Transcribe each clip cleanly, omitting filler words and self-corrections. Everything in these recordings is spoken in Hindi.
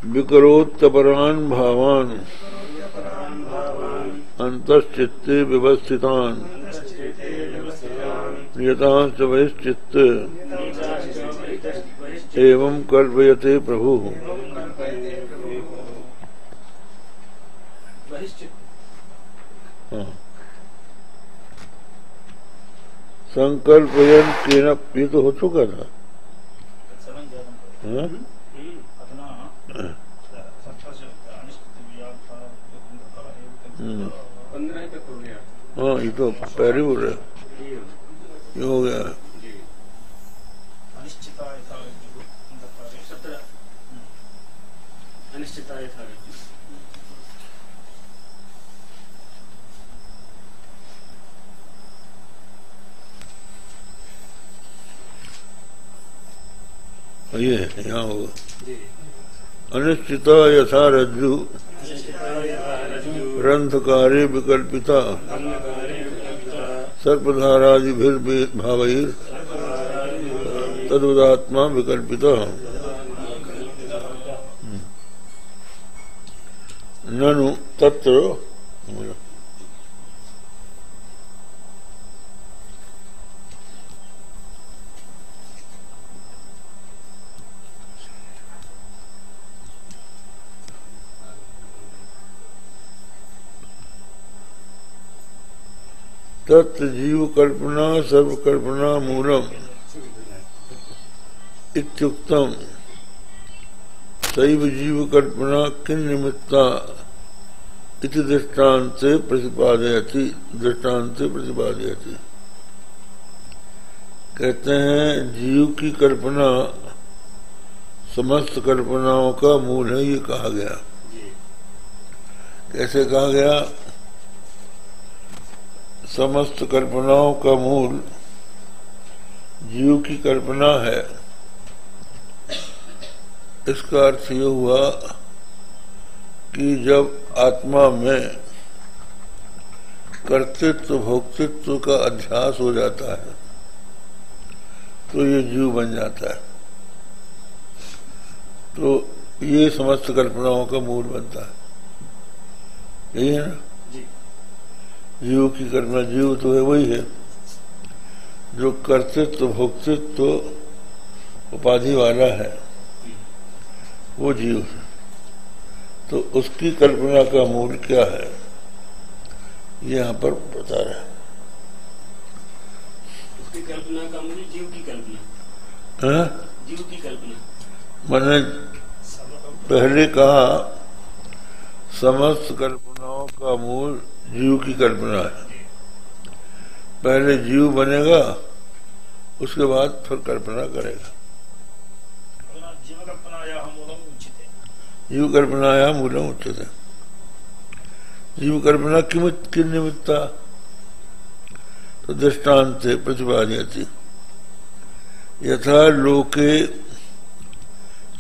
विकरोत्तपरान् भावान् अंतश्चित्ते व्यवस्थितान् नियतांश्च बहिश्चित्त एवं कल्पयते प्रभु। संकल्पयन केन, ये तो हो चुका था। हाँ, ये तो पहले बोल रहे, ये हो गया। ये यहाँ होगा अनिश्चिता यथा रज्जु रंधकारे विकल्पिता सर्पधारादिभिर्भावैर् तद्वदात्मा विकल्पिता ननु तत्र तत् जीव कल्पना सर्वकल्पना मूलम इत्युक्तम सैव जीव कल्पना किन निमित्ता इति दृष्टान्ते प्रतिपादयति। कहते हैं जीव की कल्पना समस्त कल्पनाओं का मूल है, ये कहा गया। कैसे कहा गया? समस्त कल्पनाओं का मूल जीव की कल्पना है। इसका अर्थ ये हुआ कि जब आत्मा में कर्तृत्व भोक्तृत्व का अध्यास हो जाता है तो ये जीव बन जाता है। तो ये समस्त कल्पनाओं का मूल बनता है। यही है ना? जीव की कल्पना, जीव तो है वही है जो कर्तृत्व भोक्तृत्व उपाधि वाला है, वो जीव है। तो उसकी कल्पना का मूल क्या है, ये यहाँ पर बता रहा है। उसकी कल्पना का मूल जीव की कल्पना। जीव की कल्पना मैंने पहले कहा समस्त कल्पनाओं का मूल जीव की कल्पना है। पहले जीव बनेगा, उसके बाद फिर कल्पना करेगा। जीव कल्पनाया मूलम उच्यते। जीव कल्पना किम निमित्ता तो दृष्टान्त प्रतिपादयति। यथा लोके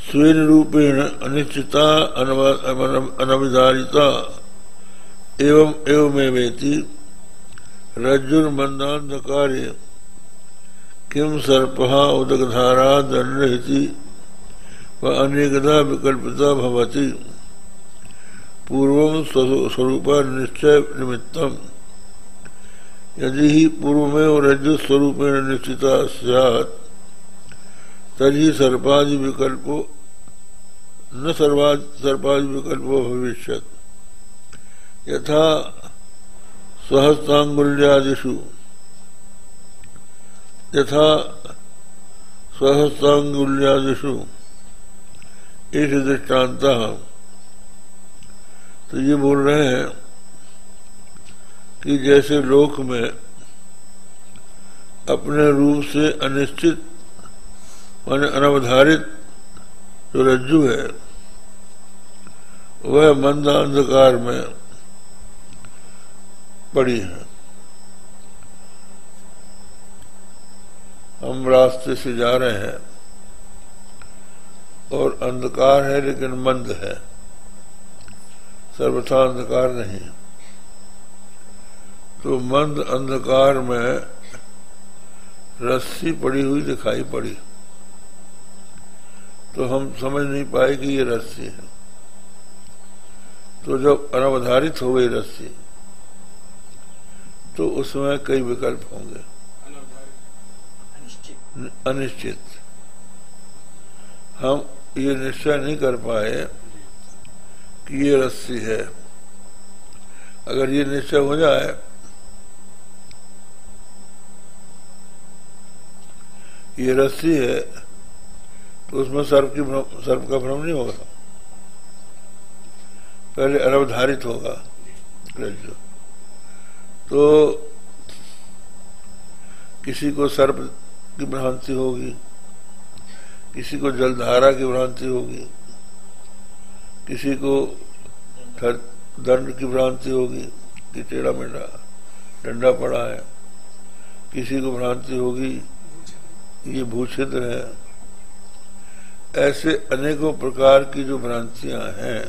स्वेन रूपेण अनिश्चिता अनवधारिता एवमेवेति रज्जुर्मन्दान्धकारे किम सर्पः उदकधारा दण्डहिति व अनेकधा विकल्पिता भवति। पूर्वं स्वरूप निश्चय निमित्तम यदि ही पूर्वमेव रज्जु स्वरूपेण निश्चिता स्यात् तर्हि सर्पादि विकल्पो न सर्पादि विकल्पो भविष्यत्। यथा स्वहस्तांगुल्यादिषु इस दृष्टान्तः। तो ये बोल रहे हैं कि जैसे लोक में अपने रूप से अनिश्चित माने अनवधारित जो रज्जु है वह मंद अंधकार में पड़ी है। हम रास्ते से जा रहे हैं और अंधकार है लेकिन मंद है, सर्वथा अंधकार नहीं। तो मंद अंधकार में रस्सी पड़ी हुई दिखाई पड़ी। तो हम समझ नहीं पाए कि ये रस्सी है। तो जब अनवधारित हो गई रस्सी तो उसमें कई विकल्प होंगे, अनिश्चित। हम ये निश्चय नहीं कर पाए कि ये रस्सी है। अगर ये निश्चय हो जाए ये रस्सी है तो उसमें सर्प का भ्रम नहीं होगा, पहले अनवधारित होगा रज्जु। तो किसी को सर्प की भ्रांति होगी, किसी को जलधारा की भ्रांति होगी, किसी को दंड की भ्रांति होगी कि टेढ़ा मेढ़ा डंडा पड़ा है, किसी को भ्रांति होगी ये भूछिद्र है। ऐसे अनेकों प्रकार की जो भ्रांतियां हैं,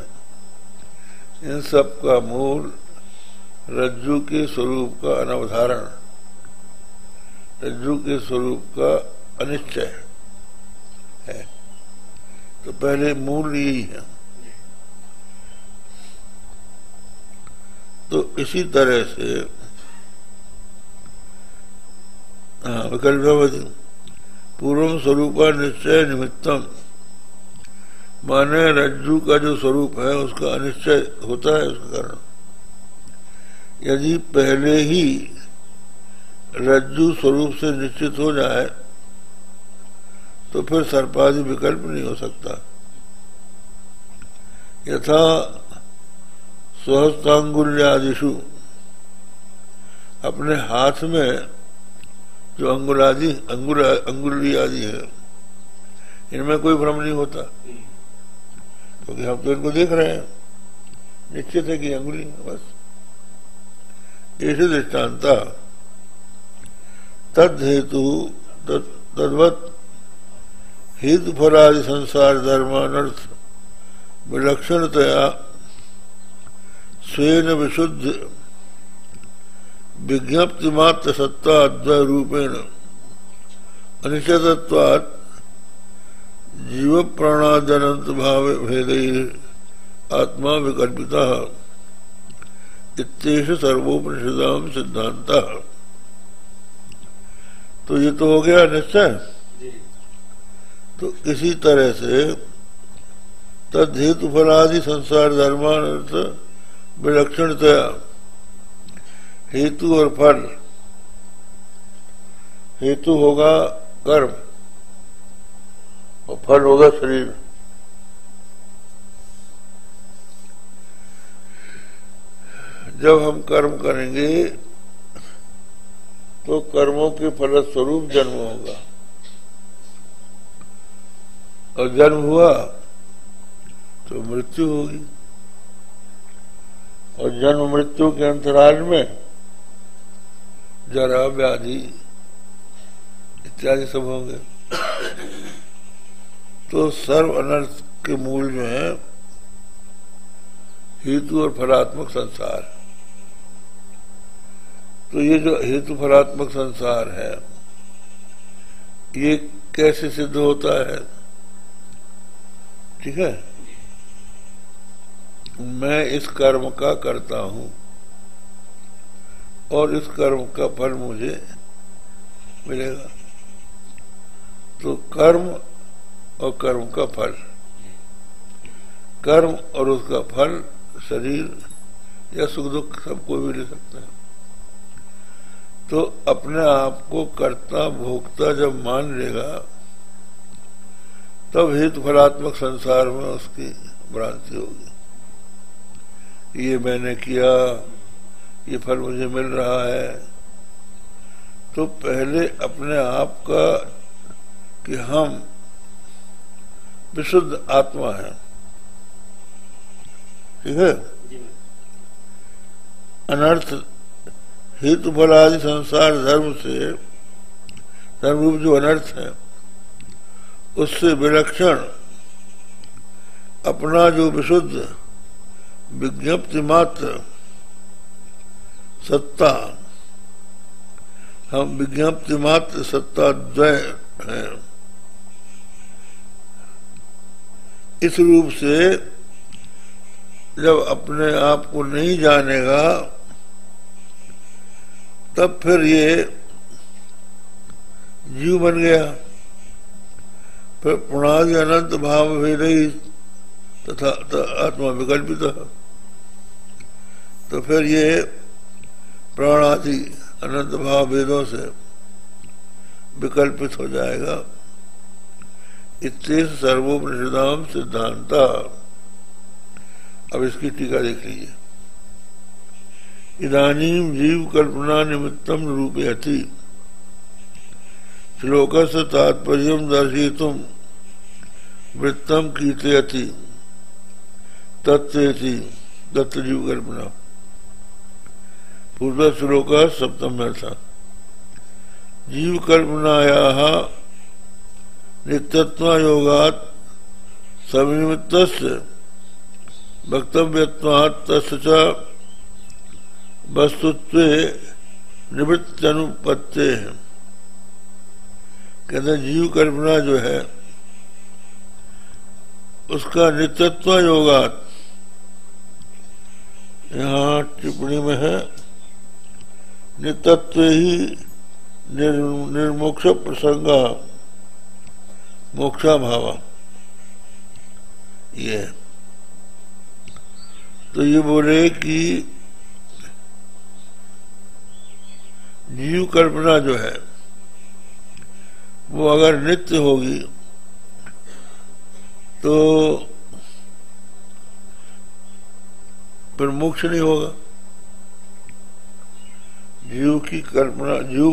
इन सब का मूल रज्जु के स्वरूप का अनवधारण, रज्जु के स्वरूप का अनिश्चय है। तो पहले मूल यही है। तो इसी तरह से विकल्प पूर्व स्वरूप निश्चय निमित्तम, माने रज्जु का जो स्वरूप है उसका अनिश्चय होता है उसके कारण। यदि पहले ही रज्जु स्वरूप से निश्चित हो जाए तो फिर सर्पादि विकल्प नहीं हो सकता। यथा स्वहस्तांगुल्यादिषु, अपने हाथ में जो अंगुली आदि है, इनमें कोई भ्रम नहीं होता क्योंकि हम तो इनको देख रहे हैं, निश्चित है कि अंगुली बस। ऐसे दृष्टांता तद हेतु तद्वत हेतु फलादि संसार धर्मानर्थ विलक्षणतया स्वेन विशुद्ध विज्ञप्ति मात्र सत्ता अद्वय रूपेण अनिश्चितत्वात् जीव प्राणादनंत भाव भेद आत्मा विकल्पिता इत्येष सर्वोपनिषदाम सिद्धांता। तो ये तो हो गया निश्चय। तो इसी तरह से तद हेतु फलादि संसार धर्मानर्थ विलक्षणतया, हेतु और फल, हेतु होगा कर्म और फल होगा शरीर। जब हम कर्म करेंगे तो कर्मों के फलस्वरूप जन्म होगा, और जन्म हुआ तो मृत्यु होगी, और जन्म मृत्यु के अंतराल में जरा व्याधि इत्यादि सब होंगे। तो सर्व अनर्थ के मूल में है हेतु और फलात्मक संसार। तो ये जो हेतु फलात्मक संसार है ये कैसे सिद्ध होता है? ठीक है, मैं इस कर्म का करता हूं और इस कर्म का फल मुझे मिलेगा। तो कर्म और कर्म का फल, कर्म और उसका फल शरीर या सुख दुख सब कोई भी ले सकता है। तो अपने आप को कर्ता भोक्ता जब मान लेगा तब हेतु फलात्मक संसार में उसकी भ्रांति होगी। ये मैंने किया, ये फल मुझे मिल रहा है। तो पहले अपने आप का कि हम विशुद्ध आत्मा है, ठीक है, अनर्थ हेतु फलादि संसार धर्म से, धर्म रूप जो अनर्थ है उससे विलक्षण अपना जो विशुद्ध विज्ञप्ति मात्र सत्ता, हम विज्ञप्ति मात्र सत्ता द्वय है, इस रूप से जब अपने आप को नहीं जानेगा तब फिर ये जीव बन गया। फिर पुणादि अनंत भाव भेद ही तथा आत्मा विकल्पित है। तो फिर ये प्राण आदि अनंत भाव भेदों से विकल्पित हो जाएगा। इत्येष सर्वोपनिषदाम सिद्धांता। अब इसकी टीका देख लीजिए। इदानीम जीव कल्पना निमित्तम रूपयति श्लोकस्य तात्पर्यं दर्शयितुं वृत्तम कीर्तयति तत्तेति दत्त जीव कल्पना। पूर्व श्लोक सप्तम में था। जीव कल्पनायाः नित्यत्वयोगात् सविनिमित्तस्य वक्तव्यत्वात् तस्य च वस्तुत्वे निवृत्त्यनुपत्ते है। कहते जीव कल्पना जो है उसका नित्यत्व योगात, यहाँ टिप्पणी में है नित्यत्व ही निर्मोक्ष प्रसंगा मोक्षा भावा। ये तो ये बोले कि जीव कल्पना जो है वो अगर नित्य होगी तो फिर मोक्ष नहीं होगा। जीव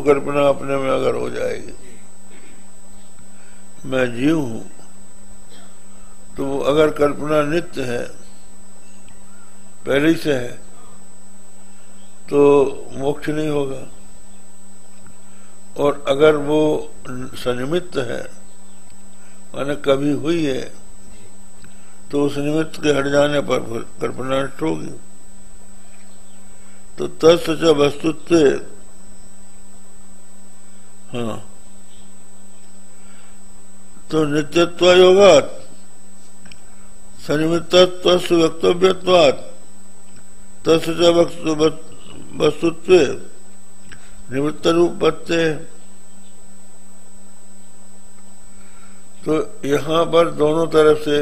कल्पना अपने में अगर हो जाएगी, मैं जीव हूं, तो अगर कल्पना नित्य है, पहले से है, तो मोक्ष नहीं होगा। और अगर वो सनिमित्त है, माने कभी हुई है, तो उस निमित्त के हट जाने पर कल्पना नष्ट होगी। तो तत्सच वस्तुत्व, हाँ, तो नित्यत्व योगात् सनिमित्तत्व वक्तव्यत्वात् तत्सच वस्तुत्व निवृत्त रूपत्ते। तो यहां पर दोनों तरफ से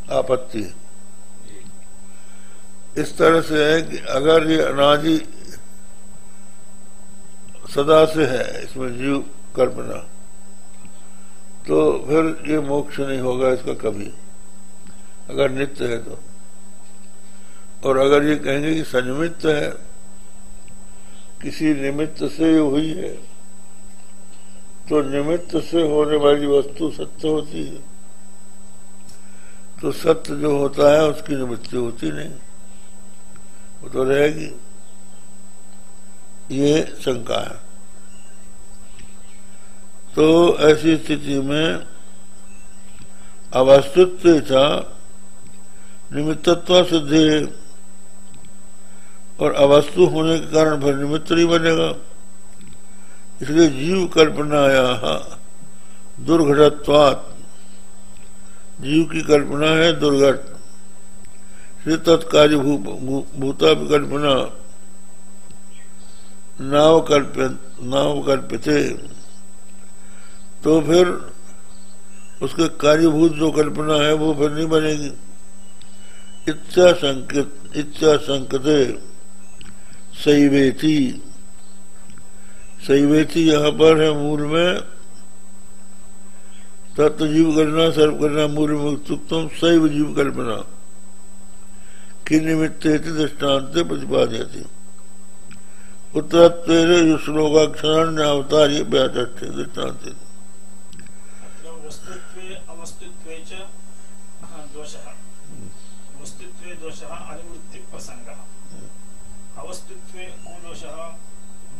आपत्ति है। इस तरह से है कि अगर ये अनादि सदा से है इसमें जीव कल्पना, तो फिर ये मोक्ष नहीं होगा इसका कभी, अगर नित्य है तो। और अगर ये कहेंगे कि सनिमित्त है, किसी निमित्त से हुई है, तो निमित्त से होने वाली वस्तु सत्य होती है, तो सत्य जो होता है उसकी निवृत्ति होती नहीं, वो तो रहेगी। ये शंका है। तो ऐसी स्थिति में अवस्तुत्व था निमित्तत्व सिद्धि, और अवस्तु होने के कारण फिर निमित्त नहीं बनेगा। इसलिए जीव कल्पनाया दुर्घटत्वात्, जीव की कल्पना है दुर्घट। तत्कार्य भूता कल्पना नाव कल्पिते, तो फिर उसके कार्यभूत जो कल्पना है वो फिर नहीं बनेगी। इच्छा संकते सैवेति, सैवेति यहाँ पर है मूल में, तत्व जीव कल्पना सर्व कल्पना मूल में उत्तम सैव जीव कल्पना कि निमित्त दृष्टान्त प्रतिपादयति। उत्तरत्वेन श्लोकाक्षराण्य अवतार्य व्याचष्टे दृष्टान्ते। अवस्तुत्वे च दोषः, वस्तुत्वे दोषः अनिवृत्ति प्रसंगः, अवस्तुत्वे को दोषः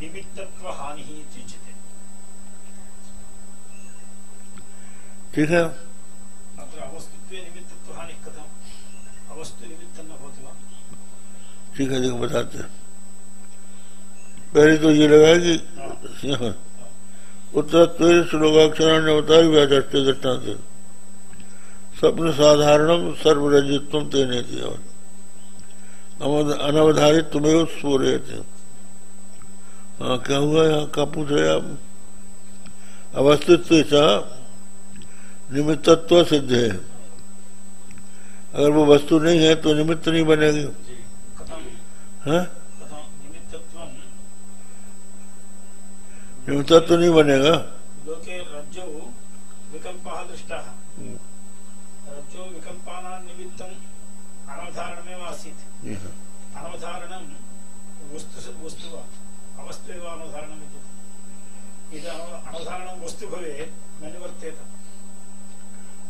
निमित्तत्व हानिः इत्युच्यते। ठीक है। अत्र अवस्तुत्वे निमित्तत्व हानिः कथम्? अवस्तु निमित्तं न भवति वा? ठीक है, देखो बताते हैं। पहले तो ये लगा कि उत्तरत्वेन श्लोकाक्षराण्य अवतार्य व्याचष्टे दृष्टान्ते, स्वप्न साधारणम सर्वरजित्व तेने अनवधारित तुम्हें स्फुरे थे। हाँ, क्या हुआ यहाँ का पूछ रहे आप? अवस्थित निमित्तत्व सिद्ध है। अगर वो वस्तु नहीं है तो निमित्त नहीं बनेगी। हाँ, निमित्तत्व नहीं बनेगा।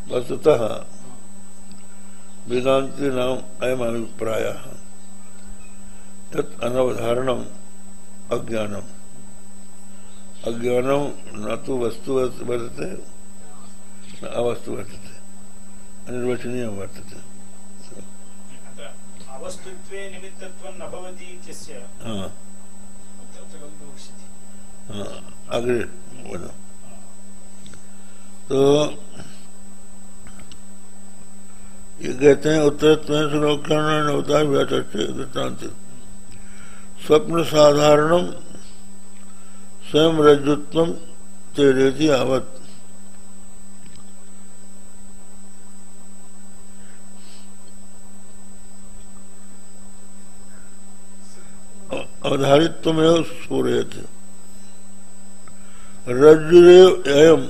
वस्तुतः वेदांति नाम अयम अभिप्रायः यत् अनवधारणम अज्ञानम। अज्ञानम न तो वस्तु वर्तते न अवस्तु वर्तते, अनिर्वचनीय वर्तते। अवस्तुत्वे निमित्तत्वं न भवति इत्यस्य। हाँ, आगे बोलो। तो ये कहते हैं उत्तरत्वेन सुलोकन होता है दृष्टांत। स्वप्न साधारणम स्वयं रज्जुत्वम तेरेति आवत। अवधारित्व में स्फुरेति रज्जुरेव अयम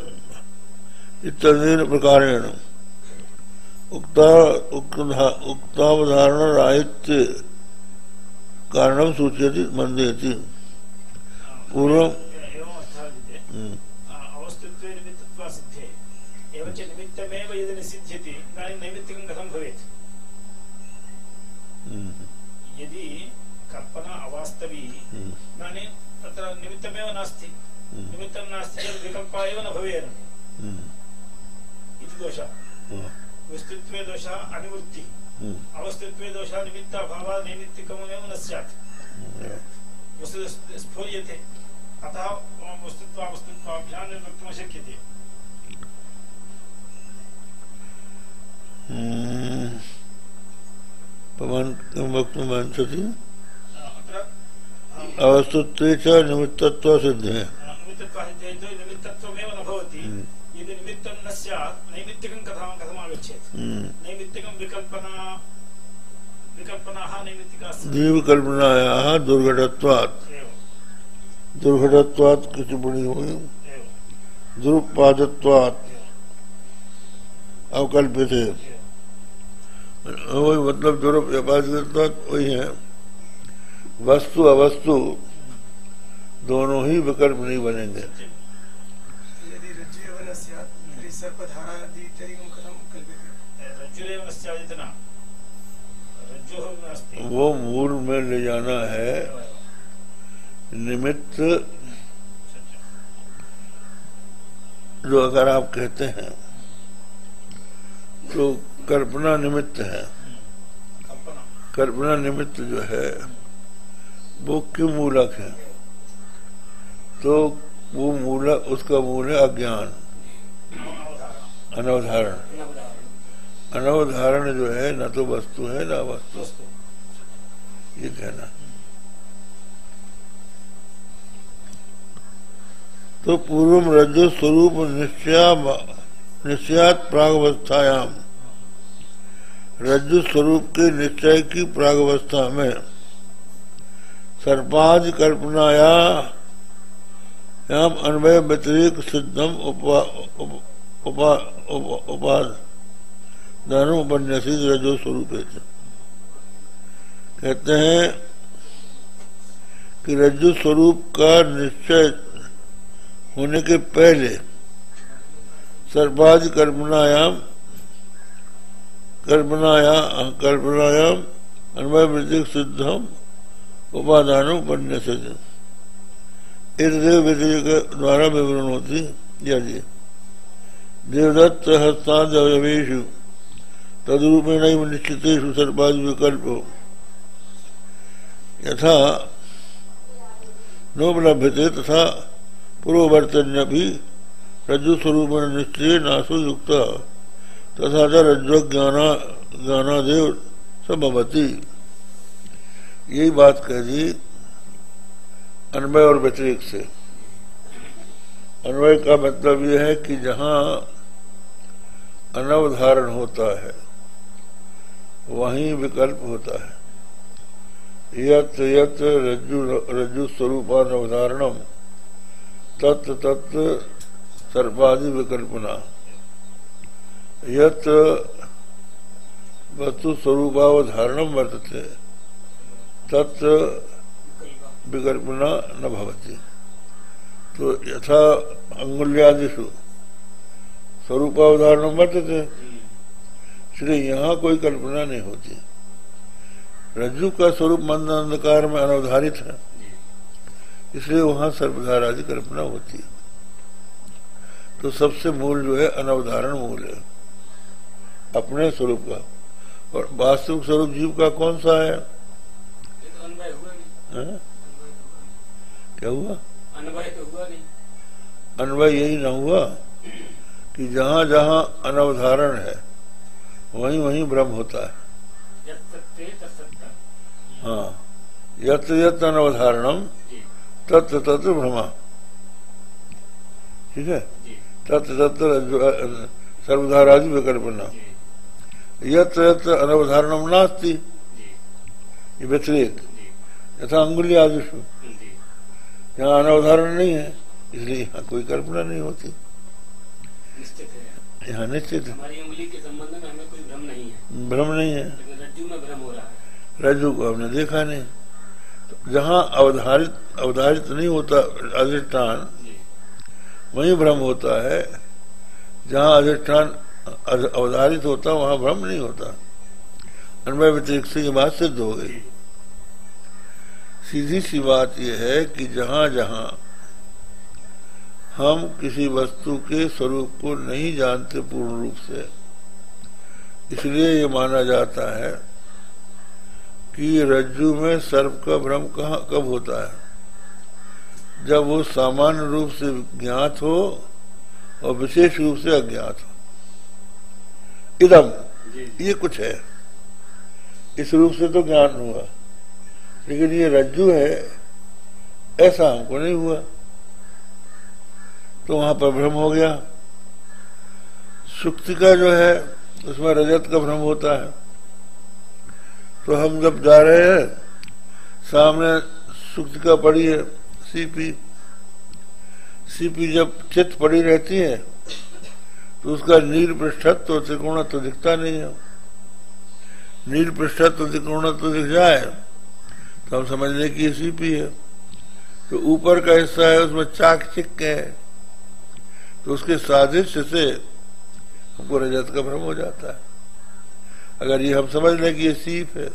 इत्यनेन प्रकारेण उक्तावधारण राहित्य कारणम सूचयति मंदयति। पूर्व अवस्तुत्वे निमित्तत्वा सिद्धे एवं च निमित्तमेव यदि निसिध्यति इदानीं नैमित्तिकं कथं भवेत्? यदि कल्पना अवास्तवी इदानीं तत्र निमित्तमेव नास्ति। निमित्तं नास्ति चेत् विकल्पः एव न भवेत् इति दोषः। वस्तुत्वे दोषः अनिवृत्ति, अवस्तुत्वे दोषः निमित्ताभावः नैमित्तिकमेव न स्यात्। वस्तु स्फुर्यते, अतः वस्तुत्वावस्तुत्वाभ्यां निर्वक्तुं शक्यते। भवान् किं वक्तुं वाञ्छति? अवस्तुत्वे च निमित्तत्व सिद्धे। निमित्तत्वमेव न भवति। यदि निमित्तं न स्यात् नैमित्तिकं कथम् आगच्छेत्? नैमित्तिकं विकल्पनाः नैमित्तिकाः जीवकल्पनायाः दुर्घटत्वात् किसी बुरी हुई दुरुत्पादत्वात् अवकल्प्यते। वही मतलब दुरुत्पादत्वात् वही है। वस्तु अवस्तु दोनों ही विकल्प नहीं बनेंगे। वो मूल में ले जाना है निमित्त। जो अगर आप कहते हैं तो कल्पना निमित्त है। कल्पना निमित्त जो है वो क्यों मूलक है? तो वो मूलक, उसका मूल है अज्ञान, अनवधारण। अनवधारण जो है न तो वस्तु है न वस्तु, ये कहना। तो पूर्व रज्जु स्वरूप निश्चयात प्रागवस्थायाम, रज्जु स्वरूप के निश्चय की प्रागवस्था में सर्पाद कल्पनाया अन्वय व्यतिरिक सिद्धम उपादान उपन्यासित रजो स्वरूप है। कहते हैं कि रज्जु स्वरूप का निश्चय होने के पहले सर्पाद कल्पनायाम अन्वय व्यतिरिक सिद्धम उपादान उपन्यासित व्यतिरिक द्वारा विवरण होती। यदि देवदत्त हस्तादवेशु तद्रूपेण निश्चितेषु सर्पादि विकल्पो यथा नोपलभ्यते तथा पूर्ववर्तन्यपि रज्जु स्वरूपेण निश्चये नासु युक्त तथा च रज्जो ज्ञानादेव संभवती। यही बात कह दी अन्वय और व्यतिरेक से। अन्वय का मतलब यह है कि जहां अनवधारण होता है वहीं विकल्प होता है। यत् यत् रज्जु स्वरूपानवधारणम तत् तत् सर्पादि विकल्पना। यत् वस्तु स्वरूपावधारणम वर्तते तत् विकल्पना न भवति। तो यथा अंगुल्यादिषु स्वरूपावधारणम वर्तते, इसलिए यहाँ कोई कल्पना नहीं होती। रज्जु का स्वरूप मंद अंधकार में अनवधारित है, इसलिए वहां सर्वधारादि कल्पना होती है। तो सबसे मूल जो है अनवधारण मूल है अपने स्वरूप का। और वास्तविक स्वरूप जीव का कौन सा है? क्या हुआ? अन्वय यही न हुआ कि जहां जहां अनवधारण है वहीं वहीं भ्रम होता है। हाँ, यत् यत् अनवधारणम तत्र तत्र भ्रमा। ठीक है, तत्र तत्र सर्वधारादि विकल्पना। यत्र यत्र अनवधारणम नास्ति, ये व्यतिरेक। यथा अंगुली आदिषु, यहाँ अनवधारण नहीं है, इसलिए यहाँ कोई कल्पना नहीं होती। यहाँ निश्चित है, हमारी उंगली के संबंध में हमें कोई भ्रम नहीं है। भ्रम नहीं है, लेकिन रज्जु में भ्रम हो रहा है। रज्जु को हमने देखा नहीं। तो जहाँ अवधारित नहीं होता अधिष्ठान, वही भ्रम होता है। जहाँ अधिष्ठान अवधारित होता वहां भ्रम नहीं होता। अन्वय व्यतिरेक से ये बात सिद्ध हो गई। सीधी सी बात यह है कि जहां जहां हम किसी वस्तु के स्वरूप को नहीं जानते पूर्ण रूप से, इसलिए ये माना जाता है कि रज्जु में सर्प का भ्रम कब होता है? जब वो सामान्य रूप से ज्ञात हो और विशेष रूप से अज्ञात हो। इदम, ये कुछ है, इस रूप से तो ज्ञान हुआ, लेकिन ये रज्जु है ऐसा हमको नहीं हुआ, तो वहां पर भ्रम हो गया। सुक्ति का जो है उसमें रजत का भ्रम होता है। तो हम जब जा रहे हैं, सामने सुक्ति का पड़ी है सीपी जब चित्त पड़ी रहती है तो उसका नील पृष्ठत्व त्रिकोणत्व दिखता नहीं है। नील पृष्ठत्व त्रिकोणत्व दिख जाए तो हम समझ लें कि ये सीपी है। तो ऊपर का हिस्सा है उसमें चाक चिक्क है, तो उसके सादृश्य से हमको रजत का भ्रम हो जाता है। अगर ये हम समझ लें कि ये सीप है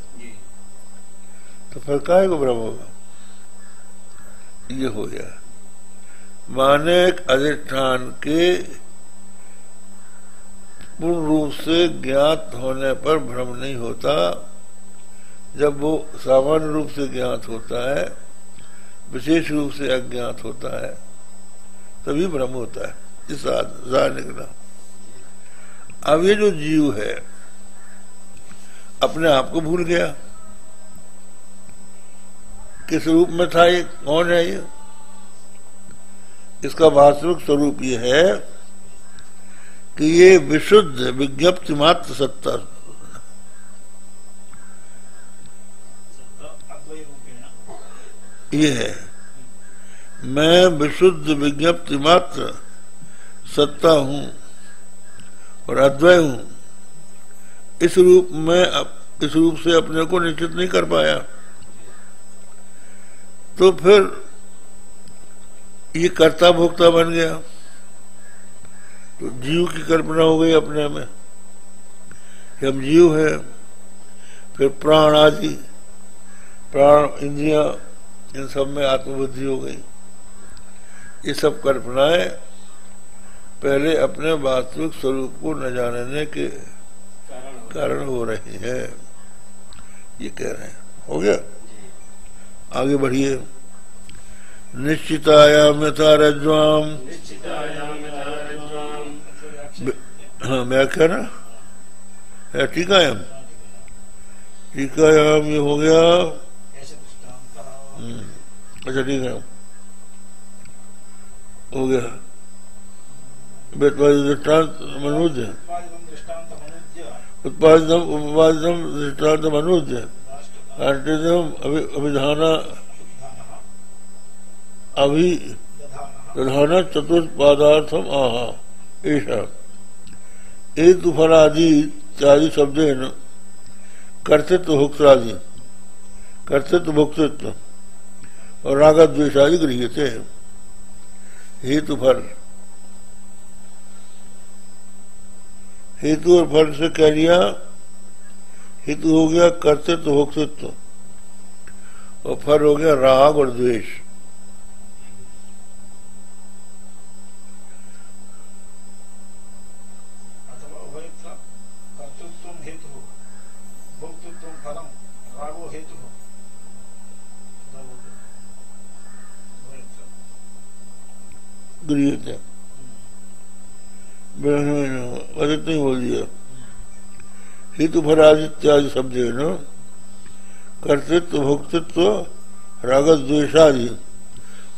तो फिर काहे को भ्रम होगा? ये हो गया। माने अधिष्ठान के पूर्ण रूप से ज्ञात होने पर भ्रम नहीं होता। जब वो सामान्य रूप से ज्ञात होता है, विशेष रूप से अज्ञात होता है, तभी भ्रम होता है। इस निकला। अब ये जो जीव है अपने आप को भूल गया, किस रूप में था, ये कौन है? ये इसका वास्तविक स्वरूप ये है कि ये विशुद्ध विज्ञप्ति मात्र सत्ता ये है। मैं विशुद्ध विज्ञप्ति मात्र सत्ता हूं और अद्वय हूं। इस रूप से अपने को निश्चित नहीं कर पाया, तो फिर ये कर्ता भोक्ता बन गया। तो जीव की कल्पना हो गई अपने में, हम जीव है। फिर प्राण आदि, प्राण इंद्रियां, इन सब में आत्मबुद्धि हो गई। ये सब कल्पनाएं पहले अपने वास्तविक स्वरूप को न जानने के कारण हो रही है, ये कह रहे हैं। हो गया, आगे बढ़िए। निश्चितायाम यथा रज्ज्वाम, हाँ व्याख्या ना, है टीकायाम। टीकायाम ये हो गया। अच्छा ठीक है, हो गया। दृष्टांत मनुज्य, उत्पादनम उपवादनम दृष्टांत मनुज्य, अभिधान अभिधान चतुष्पादार्थम आहा ऐसा हेतु फलादि इत्यादि शब्देन कर्तृत्व भोक्तादि, कर्तृत्व भोक्तृत्व और राग द्वेषादि गृह्यते। हेतु फल, हेतु और फल से कह लिया। हेतु हो गया कर्तृत्व भोक्तृत्व और फल हो गया राग और द्वेष। अधिक नहीं बोल दिया। हेतु फलादि इत्यादि शब्द है ना, कर्तृत्व भोक्तृत्व राग द्वेषादि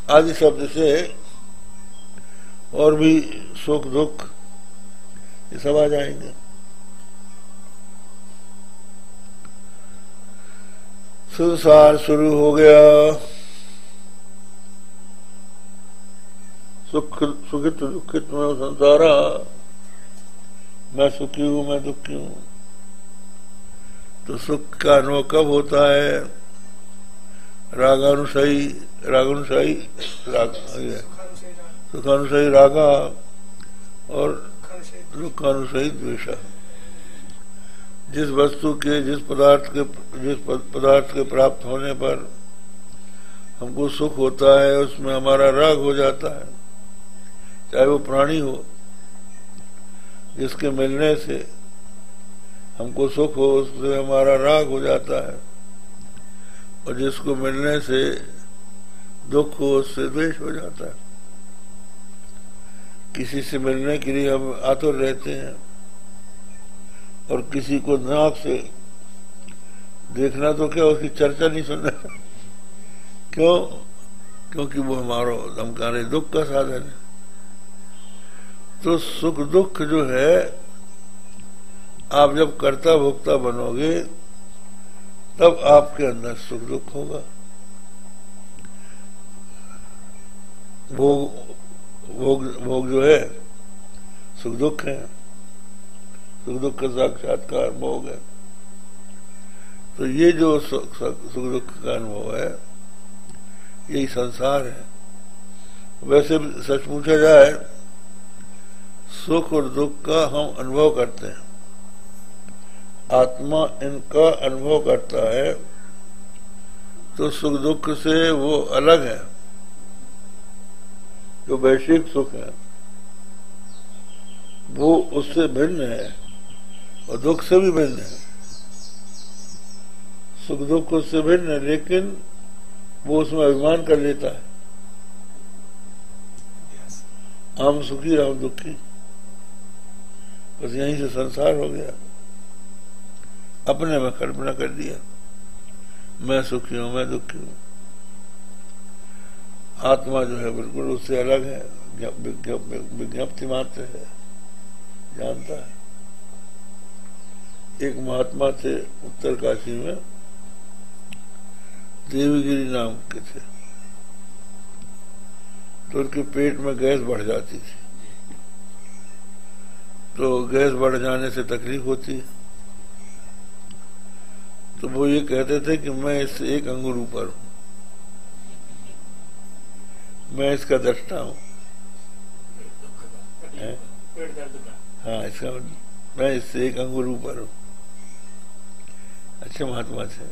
आदि शब्द से और भी सुख दुख ये सब आ जाएंगे। संसार शुरू हो गया। सुखित दुखित में संसारा, मैं सुखी हूं मैं दुखी हूं। तो सुख का अनुभव कब होता है? रागानुसाई सुखानुसाई रागा और दुखानुसाई द्वेषा। जिस वस्तु के जिस पदार्थ के प्राप्त होने पर हमको सुख होता है उसमें हमारा राग हो जाता है, चाहे वो प्राणी हो। जिसके मिलने से हमको सुख हो उससे हमारा राग हो जाता है, और जिसको मिलने से दुख हो उससे द्वेष हो जाता है। किसी से मिलने के लिए हम आतुर रहते हैं और किसी को नाक से देखना तो क्या, उसकी चर्चा नहीं सुनना। क्यों? क्योंकि वो हमारा धमकाने दुख का साधन है। तो सुख दुख जो है, आप जब कर्ता भोक्ता बनोगे तब आपके अंदर सुख दुख होगा। भोग जो है सुख दुख है, सुख दुख का साक्षात्कार भोग है। तो ये जो सुख दुख का अनुभव है यही संसार है। वैसे सच पूछा जाए, सुख और दुख का हम अनुभव करते हैं, आत्मा इनका अनुभव करता है। तो सुख दुख से वो अलग है। जो वैश्विक सुख है वो उससे भिन्न है और दुख से भी भिन्न है। सुख दुख उससे भिन्न है, लेकिन वो उसमें अभिमान कर लेता है। हम सुखी हम दुखी, बस यहीं से संसार हो गया। अपने में कल्पना कर दिया, मैं सुखी हूं मैं दुखी हूं। आत्मा जो है बिल्कुल उससे अलग है, विज्ञप्ति मात्र है, जानता है। एक महात्मा थे उत्तरकाशी में, देवगिरी नाम के थे। तो उनके पेट में गैस बढ़ जाती थी। तो गैस बढ़ जाने से तकलीफ होती है। तो वो ये कहते थे कि मैं इससे एक अंगुर ऊपर हूं, मैं इसका दृष्टा हूं। हाँ, इसका मैं इससे एक अंगुर ऊपर हूं। अच्छे महात्मा थे।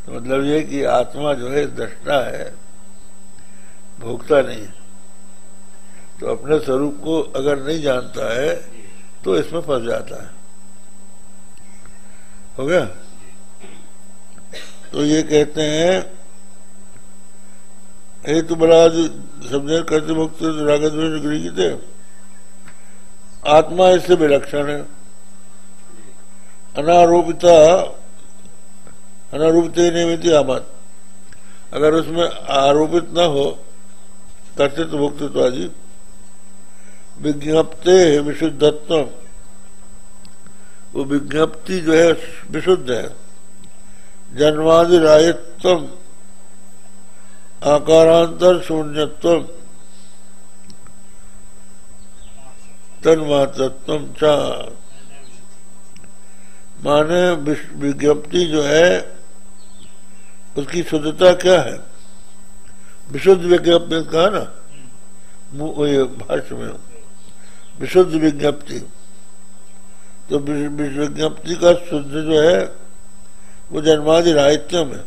तो मतलब ये कि आत्मा जो है दृष्टा है, भोगता नहीं है। तो अपने स्वरूप को अगर नहीं जानता है तो इसमें फंस जाता है। हो गया? तो ये कहते हैं हेतु बलाद समझे करते मुक्त राग द्वेष गृहीत। आत्मा इससे विलक्षण है, अनारोपिता अनारोपित निमित्त आमत, अगर उसमें आरोपित न हो कर्तृत्व भोक्तृत्व आदि, विज्ञप्ते विशुद्धत्व, वो विज्ञप्ति जो है विशुद्ध है। जन्मादि रायत्व, आकारांतर शून्यत्व, तन्मात्रत्व च, माने विज्ञप्ति जो है उसकी शुद्धता क्या है? विशुद्ध विज्ञप्ति कहा ना भाष्य में, विशुद्ध विज्ञप्ति। तो विज्ञप्ति का शुद्ध जो है वो जन्मादि राहित्य में,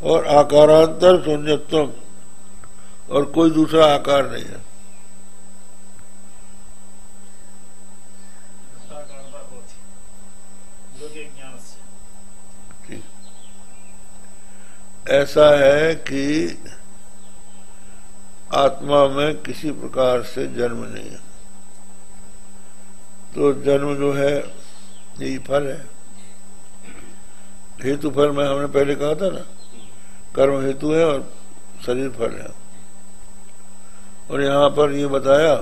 और आकारांतर शून्यत्व, और कोई दूसरा आकार नहीं है। ऐसा है कि आत्मा में किसी प्रकार से जन्म नहीं है। तो जन्म जो है यही फल है, हेतु फल में हमने पहले कहा था ना, कर्म हेतु है और शरीर फल है। और यहाँ पर ये बताया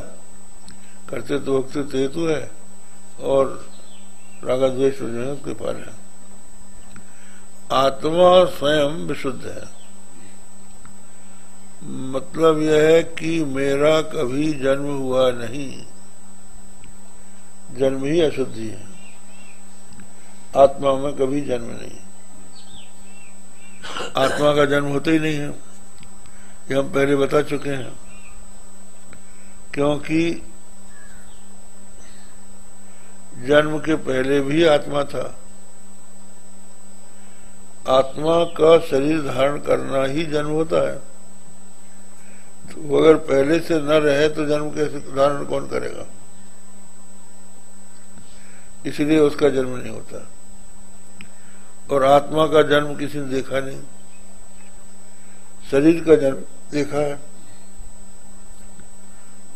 कर्तृत्व भोक्तृत्व हेतु है और राग द्वेष जो है उसके फल है। आत्मा स्वयं विशुद्ध है, मतलब यह है कि मेरा कभी जन्म हुआ नहीं, जन्म ही अशुद्धि है, आत्मा में कभी जन्म नहीं। आत्मा का जन्म होता ही नहीं है, ये हम पहले बता चुके हैं। क्योंकि जन्म के पहले भी आत्मा था, आत्मा का शरीर धारण करना ही जन्म होता है। तो अगर पहले से न रहे तो जन्म कैसे धारण कौन करेगा? इसलिए उसका जन्म नहीं होता। और आत्मा का जन्म किसी ने देखा नहीं, शरीर का जन्म देखा है।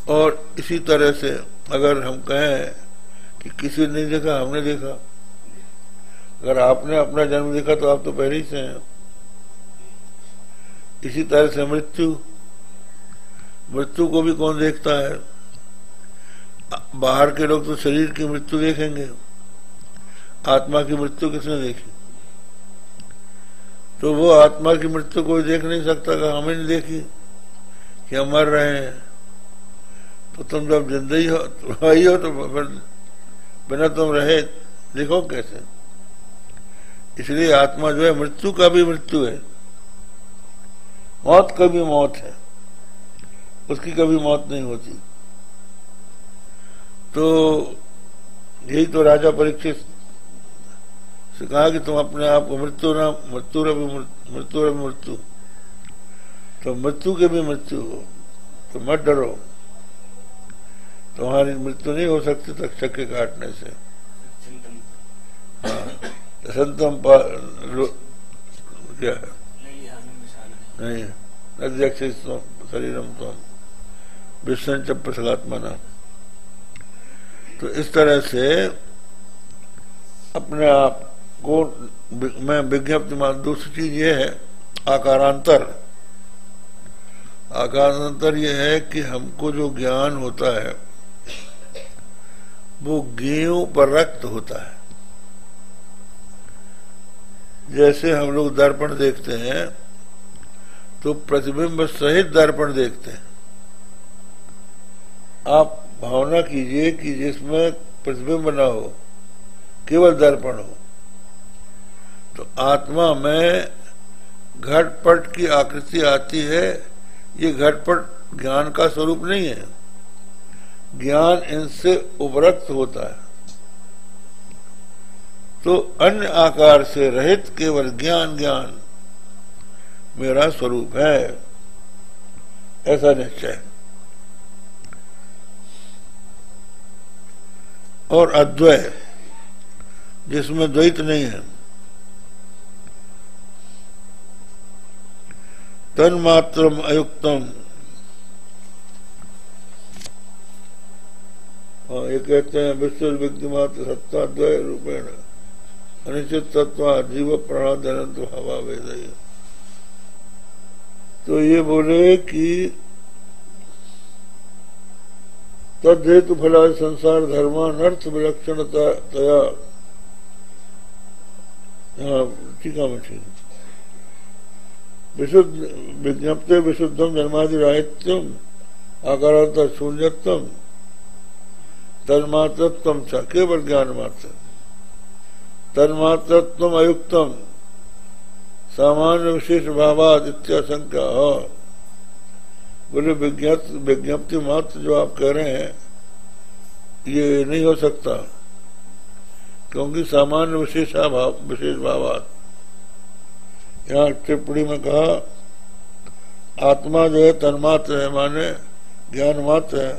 और इसी तरह से अगर हम कहें कि किसी ने नहीं देखा, हमने देखा, अगर आपने अपना जन्म देखा तो आप तो पहले ही से हैं। इसी तरह से मृत्यु को भी कौन देखता है? बाहर के लोग तो शरीर की मृत्यु देखेंगे, आत्मा की मृत्यु किसने देखी? तो वो आत्मा की मृत्यु कोई देख नहीं सकता कि हमें नहीं देखी कि हम मर रहे हैं। तो तुम जब जिंदगी हो तो फिर बिना तुम रहे देखो कैसे? इसलिए आत्मा जो है मृत्यु का भी मृत्यु है, मौत का भी मौत है, उसकी कभी मौत नहीं होती। तो यही तो राजा परीक्षित से कहा कि तुम अपने आप को मृत्यु तो मृत्यु के भी मृत्यु हो, तो मत डरो, तुम्हारी मृत्यु नहीं हो सकती तक्षक के काटने से। हाँ, संतम क्या है? नहीं, अध्यक्ष शरीरम तुम विश्वंच प्रसगात्मना। तो इस तरह से अपने आप को मैं विज्ञप्ति मान। दूसरी चीज ये है आकारांतर। आकारांतर ये है कि हमको जो ज्ञान होता है वो ज्ञेयों पर रक्त होता है। जैसे हम लोग दर्पण देखते हैं तो प्रतिबिंब सहित दर्पण देखते हैं। आप भावना कीजिए कि जिसमें प्रतिबिंब ना हो, केवल दर्पण हो। तो आत्मा में घटपट की आकृति आती है, ये घटपट ज्ञान का स्वरूप नहीं है, ज्ञान इनसे उपरक्त होता है। तो अन्य आकार से रहित केवल ज्ञान ज्ञान मेरा स्वरूप है, ऐसा निश्चय। और अद्वय जिसमें द्वैत नहीं है, तन्मात्रम अयुक्तम। ये कहते हैं विश्व विद्यमात्र सत्ता द्वय रूपेण अनिश्चित तत्व जीव प्राणादनंत भावा वेद। तो ये बोले कि तद हेतु फला संसार धर्मानर्थ विलक्षणता तया, हाँ ठीक है ठीक, विशुद्ध विज्ञप्ते विशुद्धम जन्मादि राहित्यम आकारांत शून्यत्म तन्मात्रत्वम च केवल ज्ञान मात्र, तन्मात्रत्वम अयुक्तम सामान्य विशेष भावाद इत्याशंका। बोले विज्ञप्ति मात्र जो आप कह रहे हैं ये नहीं हो सकता, क्योंकि सामान्य विशेष भावात, यहाँ टिप्पणी में कहा आत्मा जो है तन्मात्र है, माने ज्ञान मात्र है,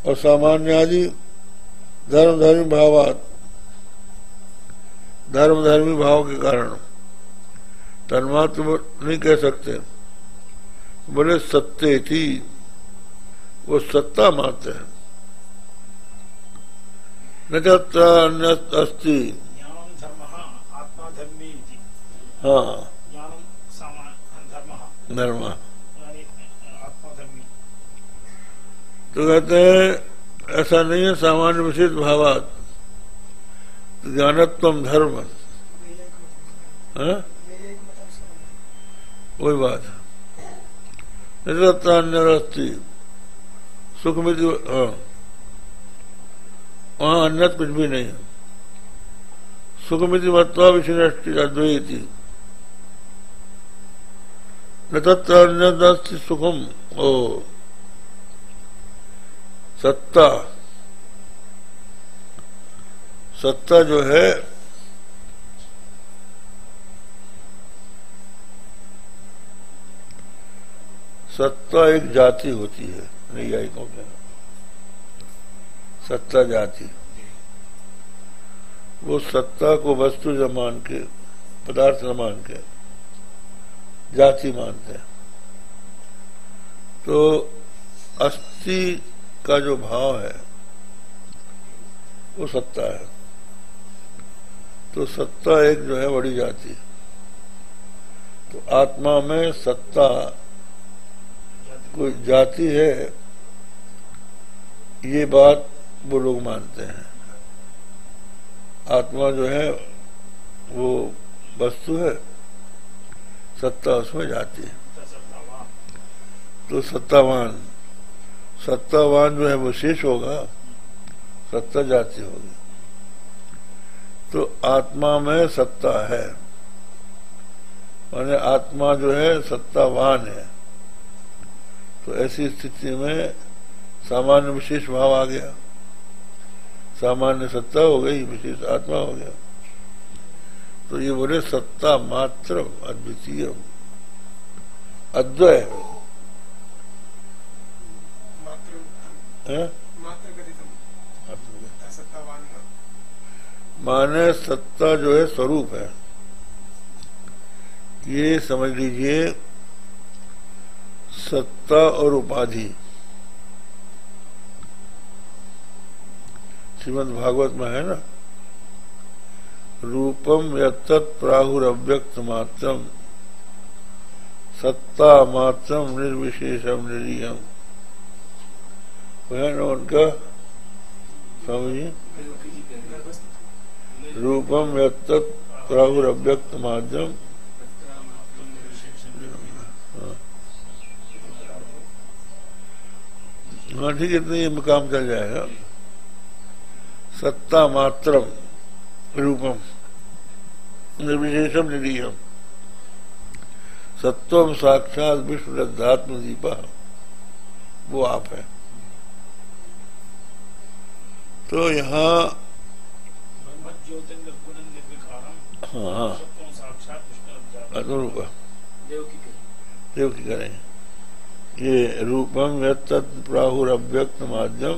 और सामान्य आदि धर्मी भावात, धर्मी भाव के कारण तन्मात्र नहीं कह सकते। बोले सत्य थी, वो सत्ता मात्र है, न तत्र अन्यत् अस्ति। ज्ञानम धर्मः आत्मा धर्मी इति। हाँ ज्ञानम धर्मः धर्म आत्मा धर्मी। तो कहते हैं ऐसा नहीं है, सामान्य विशेष भावात ज्ञानत्वम धर्म, वही बात है। अन्य सुख में वहां अन्य कुछ भी नहीं है। सुखमिति मत्वा विषय अद्वैती न तत्र अन्यदस्ति सुखम। ओ सत्ता, सत्ता जो है सत्ता एक जाति होती है नैयायिकों के, सत्ता जाति। वो सत्ता को वस्तु न मान के, पदार्थ न मान के जाति मानते हैं। तो अस्थि का जो भाव है वो सत्ता है। तो सत्ता एक जो है बड़ी जाति। तो आत्मा में सत्ता कोई जाति है, ये बात वो लोग मानते हैं। आत्मा जो है वो वस्तु है, सत्ता उसमें जाती है। तो सत्तावान, सत्तावान जो है वो शेष होगा, सत्ता जाती होगी। तो आत्मा में सत्ता है, माने आत्मा जो है सत्तावान है। तो ऐसी स्थिति में सामान्य विशेष भाव आ गया, सामान्य सत्ता हो गई, विशेष आत्मा हो गया। तो ये बोले सत्ता मात्र अद्वितीय अद्वय माने सत्ता जो है स्वरूप है। ये समझ लीजिए सत्ता और उपाधि श्रीमद् भागवत में है ना, रूपम यत्तत् प्राहुरव्यक्त मात्रम सत्ता मात्रम निर्विशेषम निरीयम। है ना उनका समझिए, रूपम यत्तत् प्राहुरव्यक्त मात्रम। हाँ ठीक है, इतना ये काम चल जाएगा। सत्ता मात्रम रूपम निर्विशेषम निरीयम सत्वम साक्षात विष्णु लब्धात्म दीपा, वो आप है। तो यहाँ हाँ अनुरूप देव की करें। ये रूपम यत्तत् प्राहुरव्यक्त माध्यम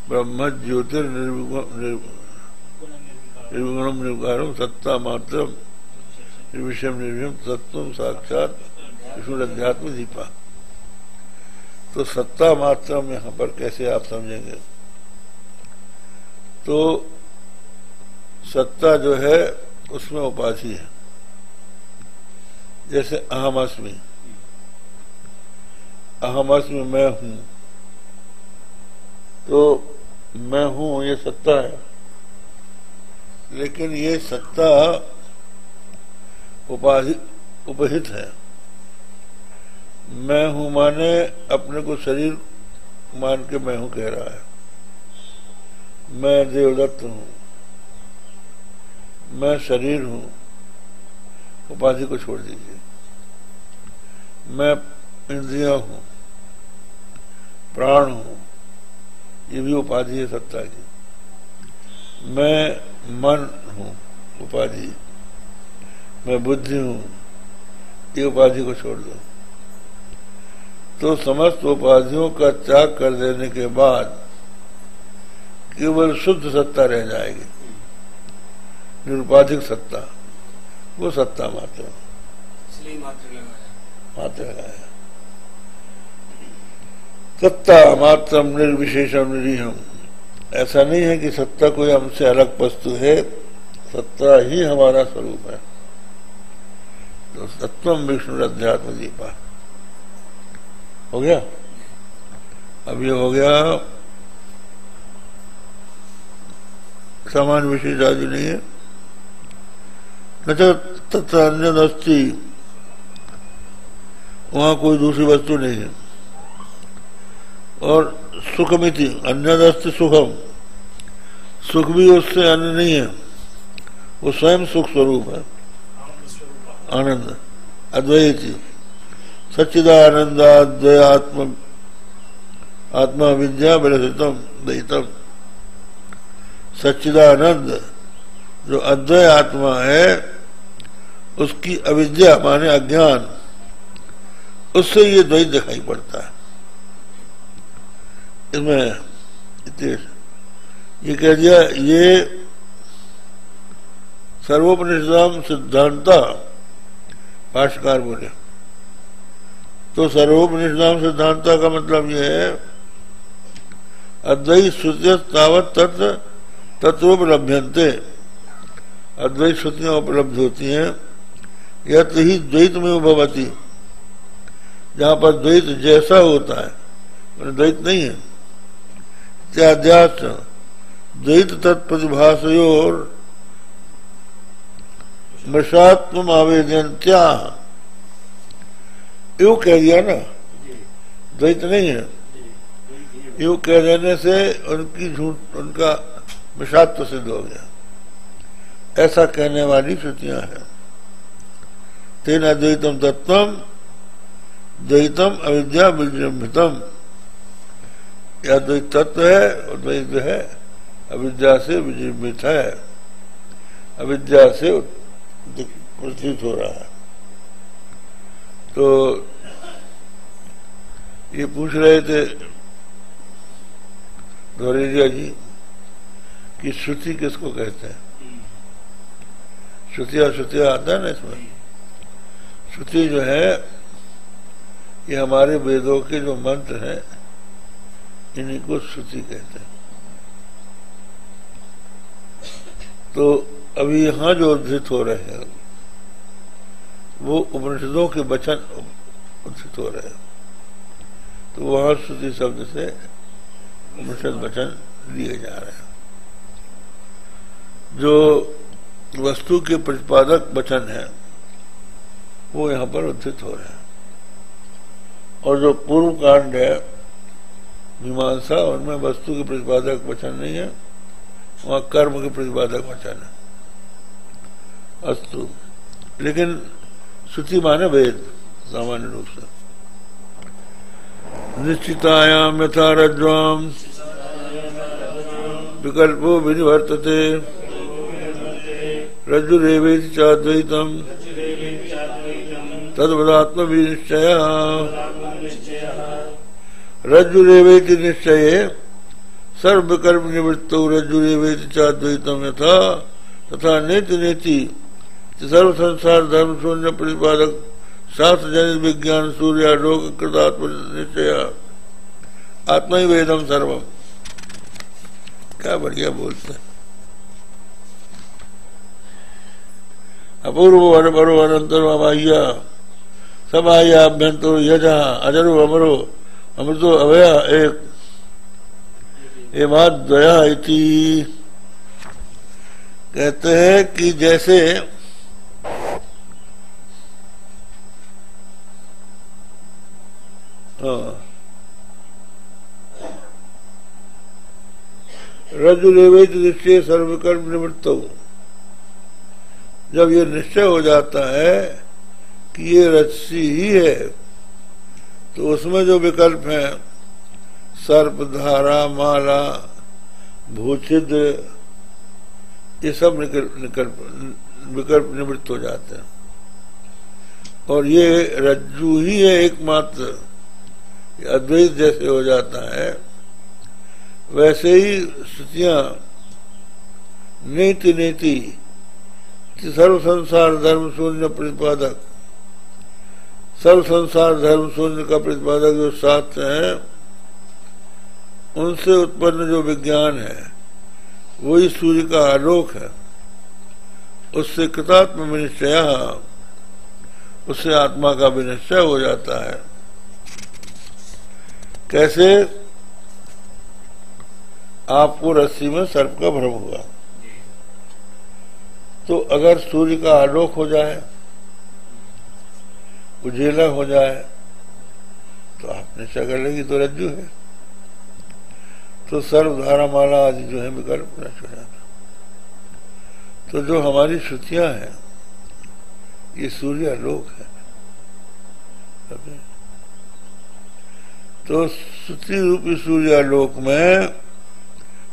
ब्रह्म ज्योतिर निर्विगुणम निर्विकारम सत्ता मात्रम निर्विषम निर्विषम सत्वम साक्षात विष्णु अध्यात्म दीपा। तो सत्ता मात्र में यहां पर कैसे आप समझेंगे? तो सत्ता जो है उसमें उपाधि है। जैसे अहमअस्मि, अहमअस्मि मैं हूं, तो मैं हूं ये सत्ता है, लेकिन ये सत्ता उपाधि उपहित है। मैं हूं माने अपने को शरीर मान के मैं हूं कह रहा है। मैं देवदत्त हूं, मैं शरीर हूं, उपाधि को छोड़ दीजिए। मैं इंद्रियां हूं, प्राण हूं, ये भी उपाधि है सत्ता की। मैं मन हूं, उपाधि। मैं बुद्धि हूं, ये उपाधि को छोड़ दो। तो समस्त उपाधियों का त्याग कर देने के बाद केवल शुद्ध सत्ता रह जाएगी, निरुपाधिक सत्ता, वो सत्ता मात्र। इसलिए मात्र लगाया। सत्ता मात्रम निर्विशेषम निरीहम। ऐसा नहीं है कि सत्ता कोई हमसे अलग वस्तु है, सत्ता ही हमारा स्वरूप है। तो सत्वम विष्णु अध्यात्म दीपा हो गया। अब ये हो गया समान विशेष आदि नहीं है। तथा अन्य अस्ति, वहां कोई दूसरी वस्तु नहीं है। और सुखमिति अन्यदस्ति सुखम, सुख भी उससे अन्य नहीं है, वो स्वयं सुख स्वरूप है, आनंद अद्वैती। सच्चिदानंदाद्वयात्म आत्मा विद्या विरहितम द्वैतम। सच्चिदानंद जो अद्वय आत्मा है, उसकी अविद्या माने अज्ञान, उससे ये द्वैत दिखाई पड़ता है। इसमें ये कह दिया, ये सर्वोपनिषदाम सिद्धांता, भाष्यकार बोले। तो सर्वोपनिषदाम सिद्धांता का मतलब यह है अद्वैत श्रुतियां तावत तत्व तत्वोपलभ्यन्ते। अद्वैत श्रुतियां उपलब्ध होती हैं, यत ही द्वैत में भवति, जहां पर द्वैत जैसा होता है, द्वैत नहीं है। त्याद्याच द्वैत तत्प्रतिभासयोर मृषात्म आवेदन्त्या। यू कह दिया ना, द्वैत नहीं है। यू कह देने से उनकी झूठ, उनका मिशात्व सिद्ध हो गया। ऐसा कहने वाली श्रुतियां हैं। तेन अद्वैतम तत्वम द्वैतम अविद्या विजृंभितम। यह द्वैत तत्व है और द्वैत है अविद्या से विजृंभित है, अविद्या से प्रतीत हो रहा है। तो ये पूछ रहे थे गौरीजिया जी कि श्रुति किसको कहते हैं? श्रुतिया आता है ना इसमें। श्रुति जो है ये हमारे वेदों के जो मंत्र हैं, इन्हीं को श्रुति कहते हैं। तो अभी यहां जो उद्धृत हो रहे हैं वो उपनिषदों के वचन उद्धृत हो रहे हैं। तो वहां श्रुति शब्द से उपनिषद वचन लिए जा रहे हैं। जो वस्तु के प्रतिपादक वचन है वो यहां पर उद्धृत हो रहे हैं। और जो पूर्व कांड है मीमांसा, उनमें वस्तु के प्रतिपादक वचन नहीं है, वहां कर्म के प्रतिपादक वचन है। अस्तु, लेकिन श्रुति माने वेद सामान्य रूप से। निश्चितायाम यथा रज्ज्वाम विकल्पो विनिवर्तते रज्जुरेवेति चाद्वैतम तद्वदात्म विनिश्चयः। रज्जुरेवेति निश्चये सर्वविकल्प निवृत्तौ रज्जुरेवेति चाद्वैतम यथा तथा नेति नेति सर्व संसार धर्म शून्य प्रतिपादक शास्त्र जनित विज्ञान सूर्यालोक कृतात्म निश्चय आत्मा ही वेदम सर्वम। क्या बढ़िया बोलते हैं। अपूर्व वरो अनंतरो अमाह्या समाह्या अभ्यंतरो यजा अजरो अमरो अमृतो अवया एक एमाद्वया इति। कहते हैं कि जैसे रज्जुरेवेति निश्चय सर्वकर्म निवृत्तो, जब ये निश्चय हो जाता है कि ये रस्सी ही है, तो उसमें जो विकल्प है सर्प, धारा, माला, भूछिद्र, ये सब विकल्प निवृत्त हो जाते हैं। और ये रज्जू ही है एकमात्र, अद्वैत जैसे हो जाता है। वैसे ही श्रुतियां नीति नीति सर्व संसार धर्म शून्य प्रतिपादक, सर्व संसार धर्म शून्य का प्रतिपादक जो शास्त्र है, उनसे उत्पन्न जो विज्ञान है वही सूर्य का आलोक है। उससे कृतात्म विनिश्चय, उससे आत्मा का विनिश्चय हो जाता है। कैसे? आपको रस्सी में सर्प का भ्रम हुआ, तो अगर सूर्य का आलोक हो जाए, उजेला हो जाए, तो आपने निश्चय लेगी तो रज्जु है, तो सर्व, धारा, माला आदि जो है विकल्प नष्ट हो जाता। तो जो हमारी श्रुतियां हैं ये सूर्य आलोक है। तो श्रुति रूपी सूर्य आलोक में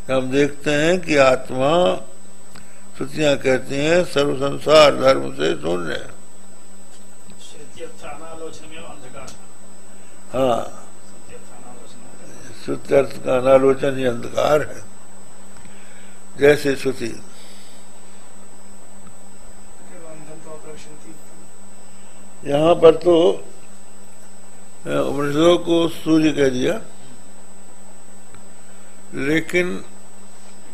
हम देखते हैं कि आत्मा, श्रुतियां कहती हैं सर्व संसार धर्म से शून्य है। हाँ, श्रुत्यर्थ का अनालोचन ही अंधकार है। जैसे श्रुति यहाँ पर तो उपनिषदों को सूर्य कह दिया, लेकिन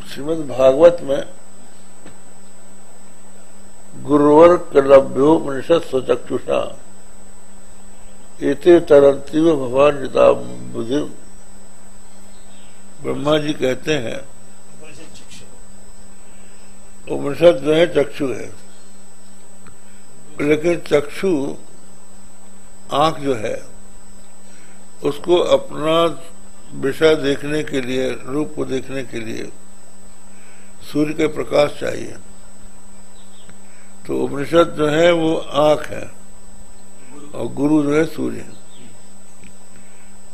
श्रीमद् भागवत में गुरुवर कलभ्योपनिषद स्वचक्षुषा एते तरंतीव भगवान जिता बुद्धि, ब्रह्मा जी कहते हैं उपनिषद जो है चक्षु है, लेकिन चक्षु आंख जो है उसको अपना विषय देखने के लिए, रूप को देखने के लिए सूर्य के प्रकाश चाहिए। तो उपनिषद जो है वो आंख है और गुरु जो है सूर्य।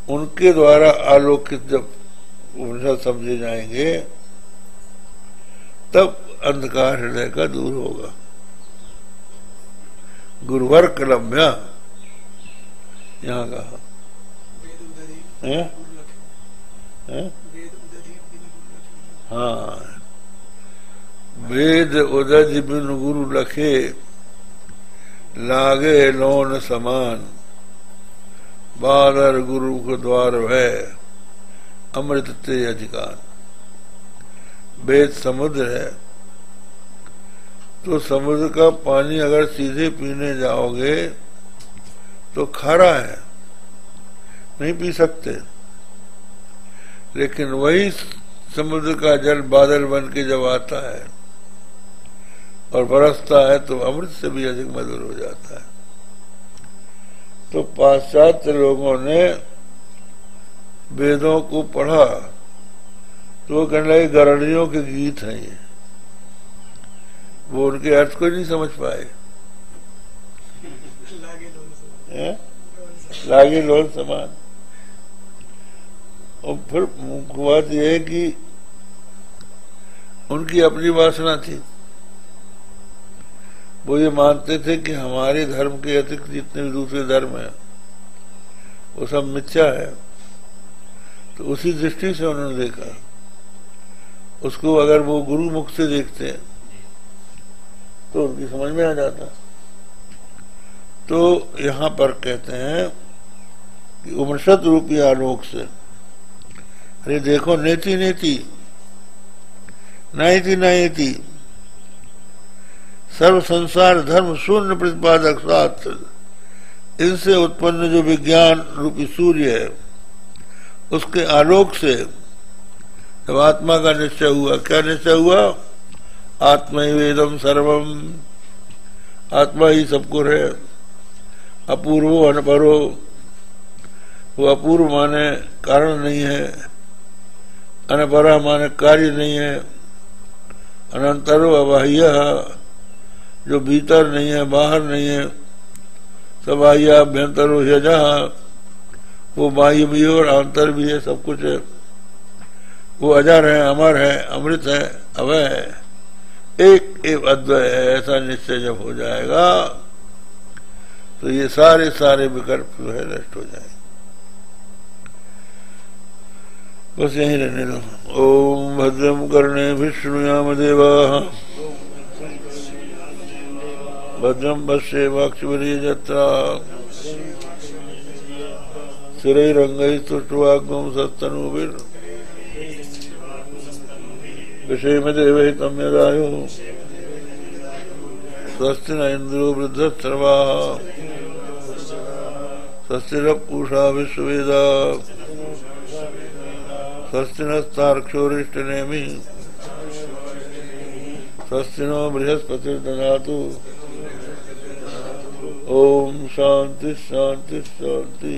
उनके द्वारा आलोकित जब उपनिषद समझे जाएंगे तब अंधकार हृदय का दूर होगा। गुरुवर कलम्या यहाँ कहा है? हाँ, वेद उदज बिन गुरु लखे लागे लोन समान, बादर गुरु को द्वार है अमृत ते अधिकार। वेद समुद्र है, तो समुद्र का पानी अगर सीधे पीने जाओगे तो खारा है, नहीं पी सकते। लेकिन वही समुद्र का जल बादल बन के जब आता है और बरसता है तो अमृत से भी अधिक मधुर हो जाता है। तो पाश्चात्य लोगों ने वेदों को पढ़ा तो वो कहने लगे गरणियों के गीत हैं ये, वो उनके अर्थ को नहीं समझ पाए। लागे लोल समान। और फिर बात यह है कि उनकी अपनी वासना थी, वो ये मानते थे कि हमारे धर्म के अतिरिक्त जितने भी दूसरे धर्म हैं वो सब मिथ्या है। तो उसी दृष्टि से उन्होंने देखा उसको। अगर वो गुरु मुख से देखते तो उनकी समझ में आ जाता। तो यहाँ पर कहते हैं कि उपनिषद रूपी आलोक से अरे देखो, नेति नेति नायति नायति, सर्व संसार धर्म शून्य प्रतिपादक शास्त्र, इनसे उत्पन्न जो विज्ञान रूपी सूर्य है, उसके आलोक से जब आत्मा का निश्चय हुआ, क्या निश्चय हुआ? आत्मैवेदम सर्वम, आत्मा ही सब कुछ है। अपूर्वो अनपरो, वो अपूर्व माने कारण नहीं है, अनपरा माने कार्य नहीं है, अनंतरो अबाह्य, जो भीतर नहीं है बाहर नहीं है, सबाह्य अभ्यंतरो यजः, वो बाह्य भी है और आंतर भी है, सब कुछ है। वो अजर है, अमर है, अमृत है, अभय है, एक एव अद्वय है। ऐसा निश्चय जब हो जाएगा तो ये सारे सारे विकल्प जो है नष्ट हो जाएंगे। बस यही रहने दो। ओम भद्रम कर्णे विष्णुयाम देवाः, भद्रम पश्येमाक्षिभिर्यजत्रा, स्थिरैरङ्गैः स्तुष्ट्वाग्मं सत्तनूभिर् विषेमदेवहितं यदायुः। स्वस्ति न इन्द्रो वृद्धश्रवाः, स्वस्ति नः पूषा विश्ववेदाः, स्वस्ति नस्तार्क्ष्योरिष्टनेमिः, स्वस्ति नो बृहस्पतिर्दधातु। ओम शांति शांति शांति।